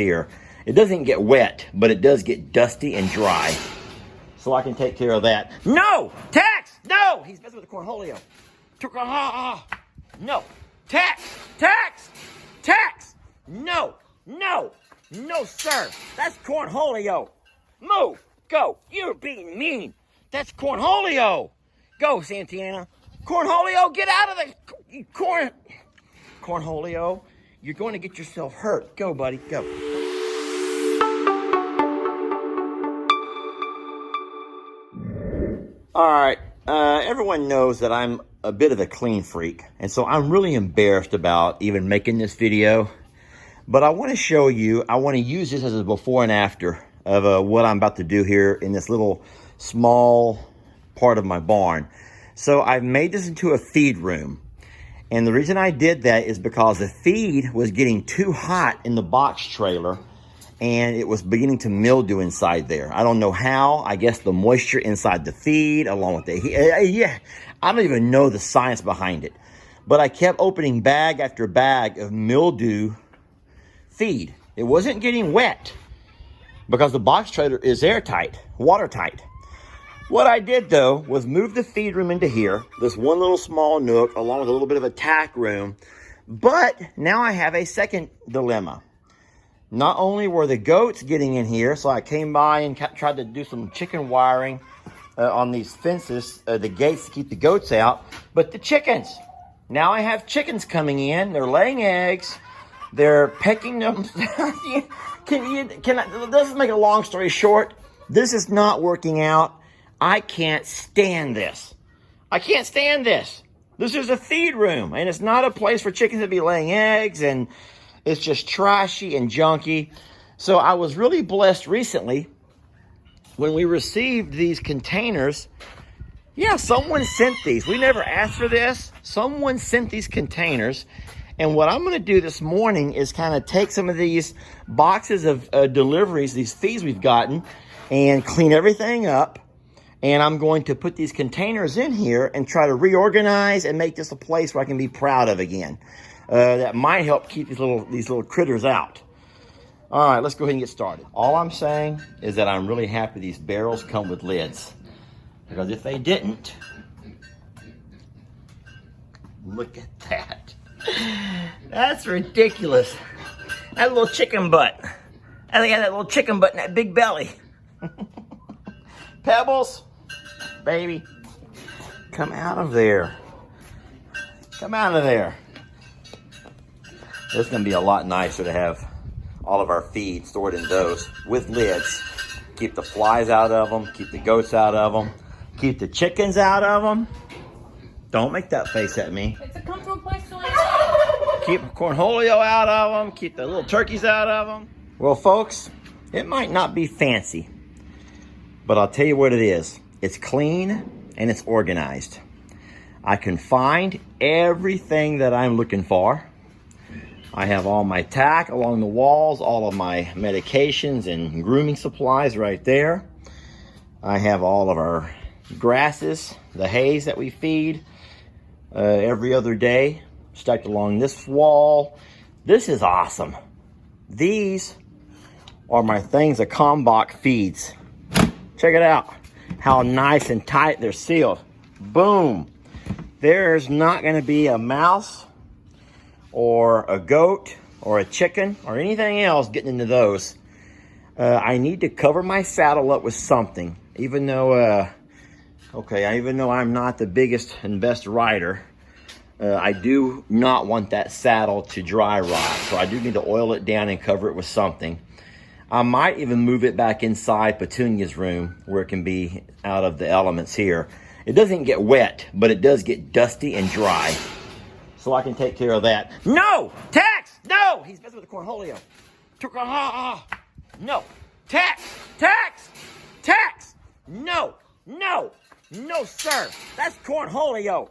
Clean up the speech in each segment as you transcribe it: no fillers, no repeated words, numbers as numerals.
here. It doesn't get wet, but it does get dusty and dry. So I can take care of that. No! Tax! No! He's messing with the Cornholio. No! Tax! Tax! Tax! No! No! No, sir! That's Cornholio! Move! Go! You're being mean! That's Cornholio! Go, Santana! Cornholio, get out of the Cornholio! You're going to get yourself hurt. Go, buddy, go. All right, everyone knows that I'm a bit of a clean freak, and so I'm really embarrassed about even making this video. But I want to show you, I want to use this as a before and after of what I'm about to do here in this little small part of my barn. So I've made this into a feed room. And the reason I did that is because the feed was getting too hot in the box trailer and it was beginning to mildew inside there. I don't know how. I guess the moisture inside the feed along with the heat. Yeah, I don't even know the science behind it. But I kept opening bag after bag of mildew feed. It wasn't getting wet because the box trailer is airtight, watertight. What I did though was move the feed room into here, this one little small nook along with a little bit of a tack room. But now I have a second dilemma. Not only were the goats getting in here, so I came by and tried to do some chicken wiring on these fences, the gates to keep the goats out, but the chickens. Now I have chickens coming in, they're laying eggs, they're pecking them. Let's make a long story short. This is not working out. I can't stand this. I can't stand this. This is a feed room, and it's not a place for chickens to be laying eggs, and it's just trashy and junky. So I was really blessed recently when we received these containers. Yeah, someone sent these. We never asked for this. Someone sent these containers. And what I'm going to do this morning is kind of take some of these boxes of deliveries, these feeds we've gotten, and clean everything up. And I'm going to put these containers in here and try to reorganize and make this a place where I can be proud of again. That might help keep these little critters out. All right, let's go ahead and get started. All I'm saying is that I'm really happy these barrels come with lids. Because if they didn't, look at that. That's ridiculous. That little chicken butt. I think I got that little chicken butt in that big belly. Pebbles, baby, come out of there. Come out of there. It's going to be a lot nicer to have all of our feed stored in those with lids. Keep the flies out of them. Keep the goats out of them. Keep the chickens out of them. Don't make that face at me. It's a comfortable place to live. Keep Cornholio out of them. Keep the little turkeys out of them. Well, folks, it might not be fancy, but I'll tell you what it is. It's clean and it's organized. I can find everything that I'm looking for. I have all my tack along the walls, all of my medications and grooming supplies right there. I have all of our grasses, the hays that we feed every other day, stacked along this wall. This is awesome. These are my things that Kalmbach feeds. Check it out. How nice and tight they're sealed. Boom. There's not going to be a mouse or a goat or a chicken or anything else getting into those. I need to cover my saddle up with something, even though, even though I'm not the biggest and best rider, I do not want that saddle to dry rot. So I do need to oil it down and cover it with something. I might even move it back inside Petunia's room where it can be out of the elements here. It doesn't get wet, but it does get dusty and dry. So I can take care of that. No! Tax! No! He's messing with the Cornholio. No! Tax! Tax! Tax! No! No! No, sir! That's Cornholio!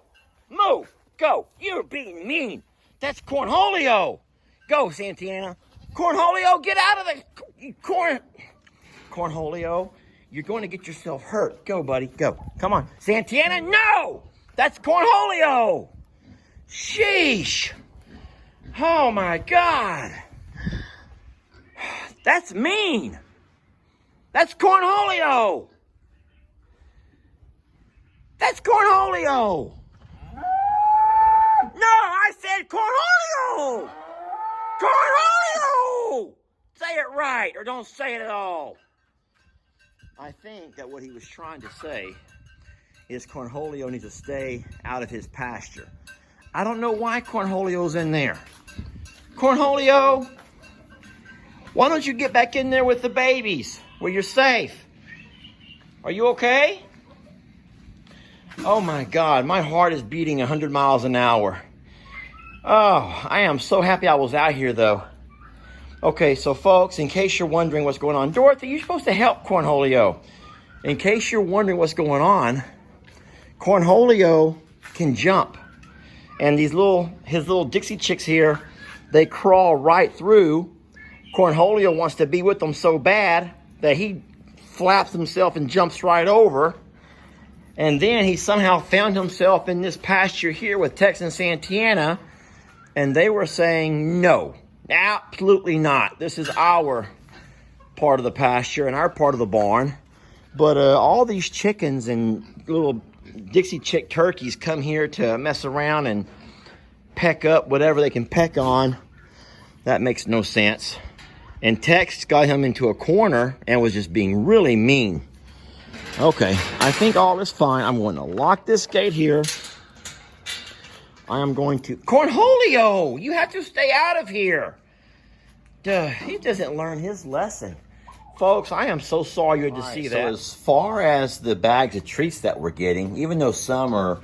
Move! Go! You're being mean! That's Cornholio! Go, Santana! Cornholio, get out of the Cornholio! You're going to get yourself hurt. Go, buddy. Go. Come on. Santana, no! That's Cornholio! Sheesh! Oh, my God. That's mean. That's Cornholio. That's Cornholio. No, I said Cornholio. Cornholio. Say it right or don't say it at all. I think that what he was trying to say is Cornholio needs to stay out of his pasture. I don't know why Cornholio's in there. Cornholio, why don't you get back in there with the babies where you're safe? Are you okay? Oh my God, my heart is beating 100 miles an hour. Oh, I am so happy I was out here though. Okay, so folks, in case you're wondering what's going on, Dorothy, you're supposed to help Cornholio. In case you're wondering what's going on, Cornholio can jump. And his little Dixie chicks here, they crawl right through. Cornholio wants to be with them so bad that he flaps himself and jumps right over. And then he somehow found himself in this pasture here with Tex and Santana. And they were saying, no, absolutely not. This is our part of the pasture and our part of the barn. But all these chickens and little Dixie chick turkeys come here to mess around and peck up whatever they can peck on. That makes no sense. And Tex got him into a corner and was just being really mean. Okay, I think all is fine. I'm going to lock this gate here. I am going to... Cornholio, you have to stay out of here. Duh, he doesn't learn his lesson. Folks, I am so sorry you had to see that. So as far as the bags of treats that we're getting, even though some are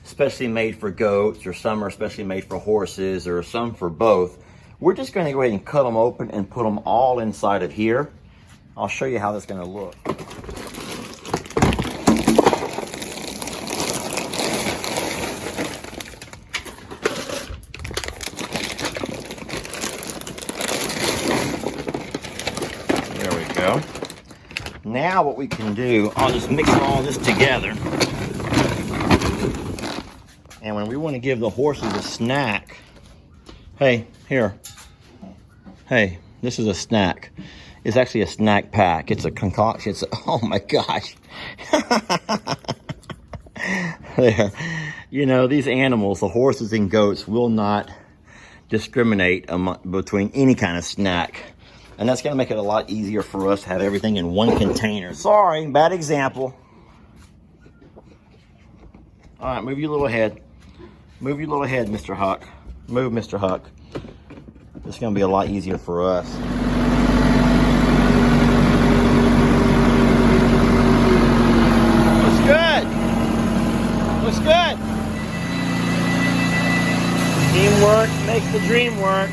especially made for goats or some are especially made for horses or some for both, we're just going to go ahead and cut them open and put them all inside of here. I'll show you how that's going to look. Now what we can do, I'll just mix all this together. And when we want to give the horses a snack, hey, here. Hey, this is a snack. It's actually a snack pack. It's a concoction. Oh my gosh. There. You know, these animals, the horses and goats, will not discriminate between any kind of snack. And that's going to make it a lot easier for us to have everything in one container. Sorry, bad example. All right, move your little head. Move your little head, Mr. Huck. Move, Mr. Huck. It's going to be a lot easier for us. Looks good. Looks good. Teamwork makes the dream work.